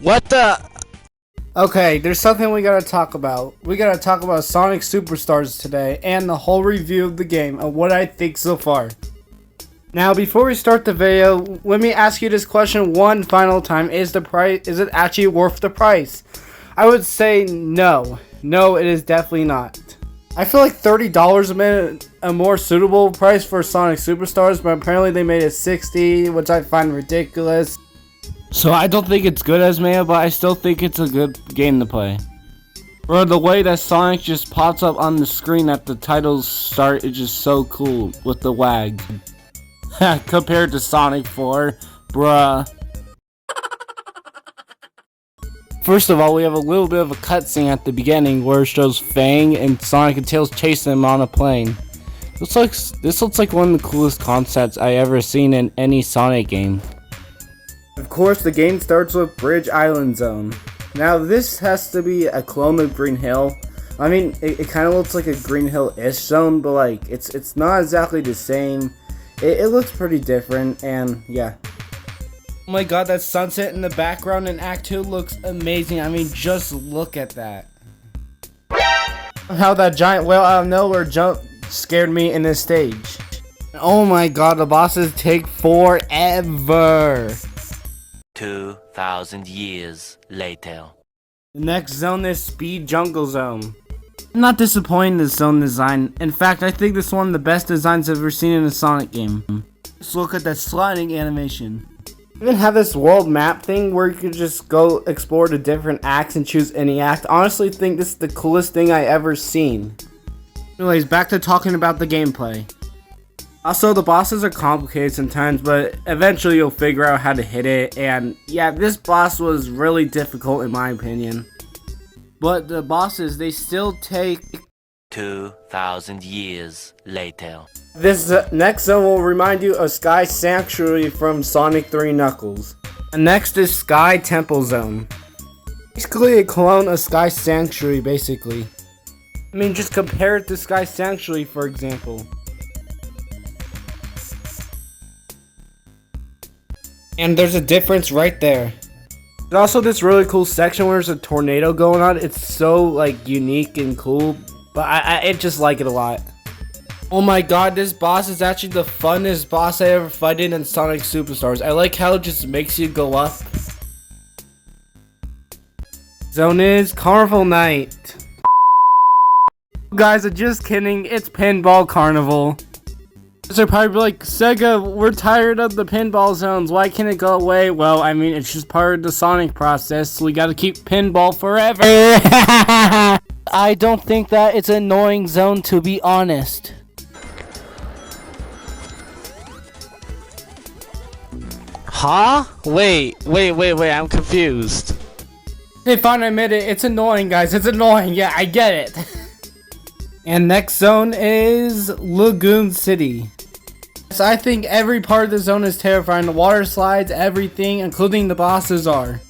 What the? Okay, there's something we gotta talk about. We gotta talk about Sonic Superstars today and the whole review of the game and what I think so far. Now, before we start the video, let me ask you this question one final time. Is it actually worth the price? I would say no. No, it is definitely not. I feel like $30 a minute a more suitable price for Sonic Superstars, but apparently they made it $60, which I find ridiculous. So I don't think it's good as Maya, but I still think it's a good game to play. Or the way that Sonic just pops up on the screen at the titles start is just so cool with the wag. Compared to Sonic 4, bruh. First of all, we have a little bit of a cutscene at the beginning where it shows Fang and Sonic and Tails chasing him on a plane. This looks like one of the coolest concepts I ever seen in any Sonic game. Of course, the game starts with Bridge Island Zone. Now, this has to be a clone of Green Hill. I mean, it kind of looks like a Green Hill-ish zone, but like, it's not exactly the same. It looks pretty different, and yeah. Oh my god, that sunset in the background in Act 2 looks amazing. I mean, just look at that. How that giant whale out of nowhere jump scared me in this stage. Oh my god, the bosses take forever. 2,000 years later. The next zone is Speed Jungle Zone. I'm not disappointed in this zone design. In fact, I think this is one of the best designs I've ever seen in a Sonic game. Just look at that sliding animation. Even have this world map thing where you could just go explore the different acts and choose any act. Honestly, think this is the coolest thing I ever seen. Anyways, back to talking about the gameplay. Also, the bosses are complicated sometimes, but eventually you'll figure out how to hit it. And yeah, this boss was really difficult in my opinion. But the bosses, they still take 2,000 years later. This next zone will remind you of Sky Sanctuary from Sonic 3 Knuckles. And next is Sky Temple Zone. Basically a clone of Sky Sanctuary, basically. I mean, just compare it to Sky Sanctuary, for example. And there's a difference right there. There's also this really cool section where there's a tornado going on. It's so like unique and cool, but I just like it a lot. Oh my god, this boss is actually the funnest boss I ever fought in Sonic Superstars. I like how it just makes you go up. Zone is Carnival Night. Guys, I'm just kidding. It's Pinball Carnival. So probably like, Sega, we're tired of the pinball zones. Why can't it go away? Well, I mean, it's just part of the Sonic process. So we gotta keep pinball forever. I don't think that it's an annoying zone, to be honest. Huh? Wait, I'm confused. Okay, fine, I admit it. It's annoying, guys. It's annoying. Yeah, I get it. And next zone is Lagoon City. So I think every part of the zone is terrifying. The water slides, everything, including the bosses are.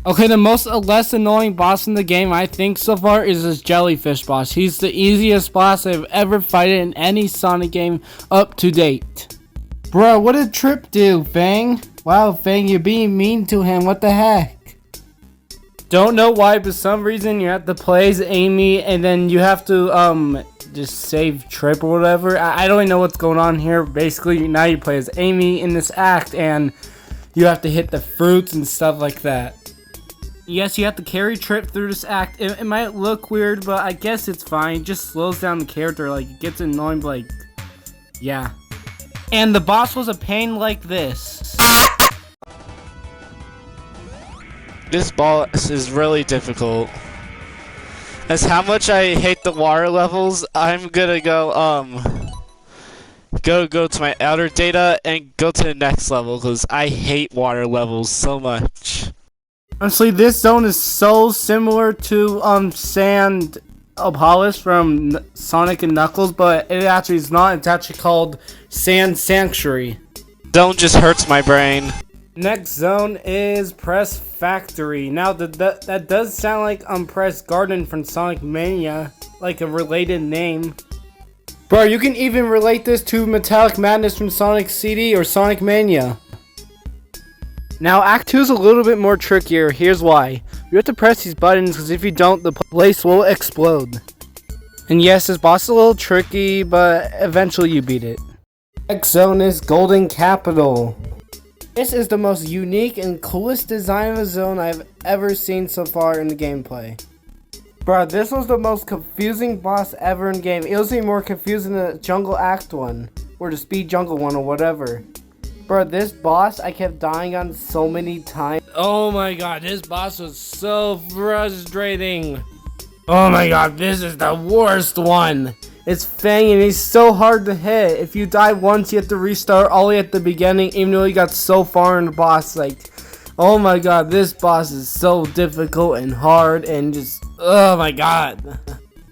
Okay, the most less annoying boss in the game, I think, so far is this jellyfish boss. He's the easiest boss I've ever fought in any Sonic game up to date. Bro, what did Trip do, Fang? Wow, Fang, you're being mean to him. What the heck? Don't know why, but some reason you have to play as Amy, and then you have to, just save Trip or whatever. I don't really know what's going on here. Basically, now you play as Amy in this act, and you have to hit the fruits and stuff like that. Yes, you have to carry Trip through this act. It might look weird, but I guess it's fine. It just slows down the character. Like, it gets annoying, but like, yeah. And the boss was a pain like this. This boss is really difficult. As how much I hate the water levels, I'm gonna go to my outer data and go to the next level because I hate water levels so much. Honestly, this zone is so similar to Sand Opolis from Sonic and Knuckles, but it actually is not. It's actually called Sand Sanctuary. Zone just hurts my brain. Next zone is Press Factory. Now that does sound like Press Garden from Sonic Mania, like a related name. Bro, you can even relate this to Metallic Madness from Sonic CD or Sonic Mania. Now Act 2 is a little bit more trickier. Here's why. You have to press these buttons because if you don't, the place will explode. And yes, this boss is a little tricky, but eventually you beat it. Next zone is Golden Capital. This is the most unique and coolest design of a zone I've ever seen so far in the gameplay. Bro, this was the most confusing boss ever in game. It was even more confusing than the Jungle Act 1, or the Speed Jungle 1, or whatever. Bro, this boss I kept dying on so many times. Oh my god, this boss was so frustrating. Oh my god, this is the worst one. It's Fang and he's so hard to hit. If you die once, you have to restart all the way at the beginning, even though you got so far in the boss. Like, oh my god, this boss is so difficult and hard and just, oh my god.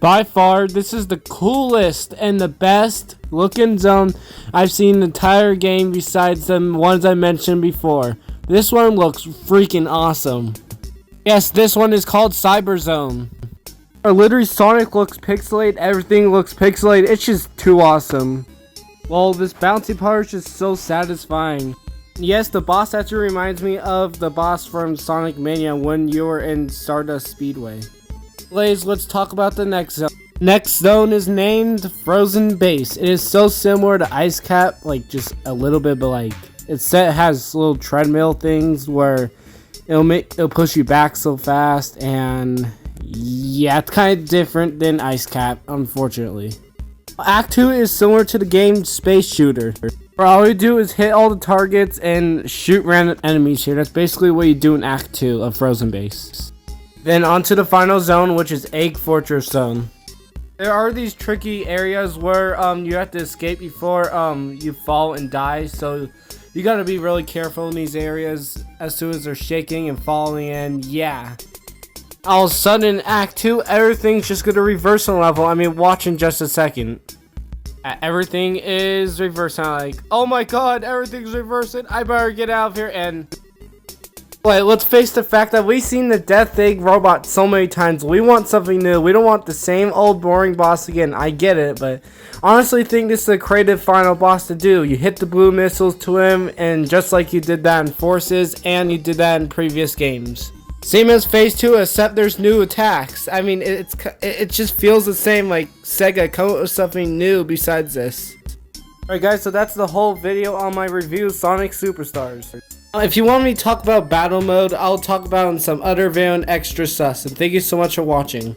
By far, this is the coolest and the best looking zone I've seen in the entire game besides the ones I mentioned before. This one looks freaking awesome. Yes, this one is called Cyber Zone. Literally, Sonic looks pixelated, everything looks pixelated, it's just too awesome. Well, this bouncy part is just so satisfying. Yes, the boss actually reminds me of the boss from Sonic Mania when you were in Stardust Speedway. Ladies, let's talk about the next zone. Next zone is named Frozen Base. It is so similar to Ice Cap, like just a little bit, but like it has little treadmill things where it'll push you back so fast, and yeah, it's kind of different than Ice Cap, unfortunately. Act 2 is similar to the game Space Shooter, where all you do is hit all the targets and shoot random enemies here. That's basically what you do in Act 2 of Frozen Base. Then on to the final zone, which is Egg Fortress Zone. There are these tricky areas where you have to escape before you fall and die, so you gotta be really careful in these areas as soon as they're shaking and falling, and yeah. All of a sudden in Act 2, everything's just gonna reverse on level. I mean, watch in just a second. Everything is reversing, like, oh my god, everything's reversing, I better get out of here, and wait, let's face the fact that we've seen the Death Egg robot so many times. We want something new. We don't want the same old boring boss again. I get it, but honestly think this is a creative final boss to do. You hit the blue missiles to him, and just like you did that in Forces, and you did that in previous games. Same as Phase 2, except there's new attacks. I mean, it just feels the same, like Sega come up with something new besides this. Alright guys, so that's the whole video on my review of Sonic Superstars. If you want me to talk about battle mode, I'll talk about it in some other video and extra sus. And thank you so much for watching.